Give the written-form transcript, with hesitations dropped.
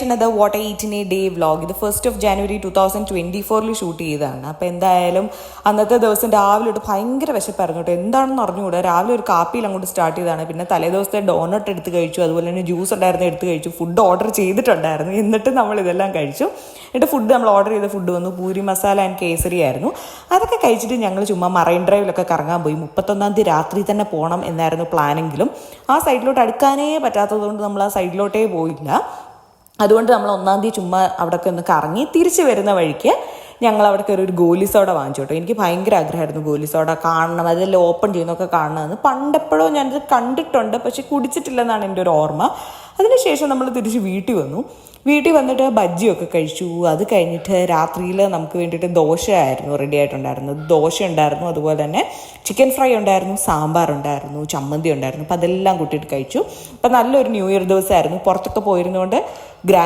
Another what I eat in A day vlog. ഇത് 1st of January 2024 shoot ചെയ്തതാണ്. അപ്പോൾ എന്തായാലും അന്നത്തെ ദിവസം രാവിലെ തൊട്ട് ഭയങ്കര വിശപ്പായിരുന്നു കേട്ടോ. എന്താണെന്ന് അറിഞ്ഞുകൂടാ. രാവിലെ ഒരു കാപ്പിയിൽ അങ്ങോട്ട് സ്റ്റാർട്ട് ചെയ്തതാണ്. പിന്നെ തലേ ദിവസത്തെ ഡോണട്ട് എടുത്ത് കഴിച്ചു, അതുപോലെ തന്നെ ജ്യൂസ് ഉണ്ടായിരുന്നു എടുത്ത് കഴിച്ചു, ഫുഡ് ഓർഡർ ചെയ്തിട്ടുണ്ടായിരുന്നു. എന്നിട്ട് നമ്മൾ ഇതെല്ലാം കഴിച്ചു. എന്നിട്ട് ഫുഡ് നമ്മൾ ഓർഡർ ചെയ്ത ഫുഡ് വന്നു, പൂരി മസാല ആൻഡ് കേസരി ആയിരുന്നു. അതൊക്കെ കഴിച്ചിട്ട് ഞങ്ങൾ ചുമ്മാ മറൈൻ ഡ്രൈവിലൊക്കെ കറങ്ങാൻ പോയി. 31-ാം തീയതി രാത്രി തന്നെ പോകണം എന്നായിരുന്നു പ്ലാനെങ്കിലും ആ സൈഡിലോട്ട് അടുക്കാനേ പറ്റാത്തതുകൊണ്ട് നമ്മൾ ആ സൈഡിലോട്ടേ പോയില്ല. അതുകൊണ്ട് നമ്മൾ 1-ാം തീയതി ചുമ്മാ അവിടെയൊക്കെ ഒന്ന് കറങ്ങി തിരിച്ച് വരുന്ന വഴിക്ക് ഞങ്ങൾ അവിടെ ഒരു ഗോലി സോഡ വാങ്ങിച്ചു കേട്ടോ. എനിക്ക് ഭയങ്കര ആഗ്രഹമായിരുന്നു ഗോലി സോഡ കാണണം, അതെല്ലാം ഓപ്പൺ ചെയ്യുന്നതൊക്കെ കാണണമെന്ന്. പണ്ടെപ്പോഴോ ഞാനത് കണ്ടിട്ടുണ്ട്, പക്ഷെ കുടിച്ചിട്ടില്ലെന്നാണ് എൻ്റെ ഒരു ഓർമ്മ. അതിനുശേഷം നമ്മൾ തിരിച്ച് വീട്ടിൽ വന്നു. വീട്ടിൽ വന്നിട്ട് ബജ്ജിയൊക്കെ കഴിച്ചു. അത് കഴിഞ്ഞിട്ട് രാത്രിയിൽ നമുക്ക് വേണ്ടിയിട്ട് ദോശയായിരുന്നു റെഡി ആയിട്ടുണ്ടായിരുന്നത്. ദോശ ഉണ്ടായിരുന്നു, അതുപോലെ തന്നെ ചിക്കൻ ഫ്രൈ ഉണ്ടായിരുന്നു, സാമ്പാർ ഉണ്ടായിരുന്നു, ചമ്മന്തി ഉണ്ടായിരുന്നു. അപ്പോൾ അതെല്ലാം കൂട്ടിയിട്ട് കഴിച്ചു. അപ്പോൾ നല്ലൊരു ന്യൂ ഇയർ ദിവസമായിരുന്നു. പുറത്തൊക്കെ പോയിരുന്നുകൊണ്ട് ഗ്രാൻഡ്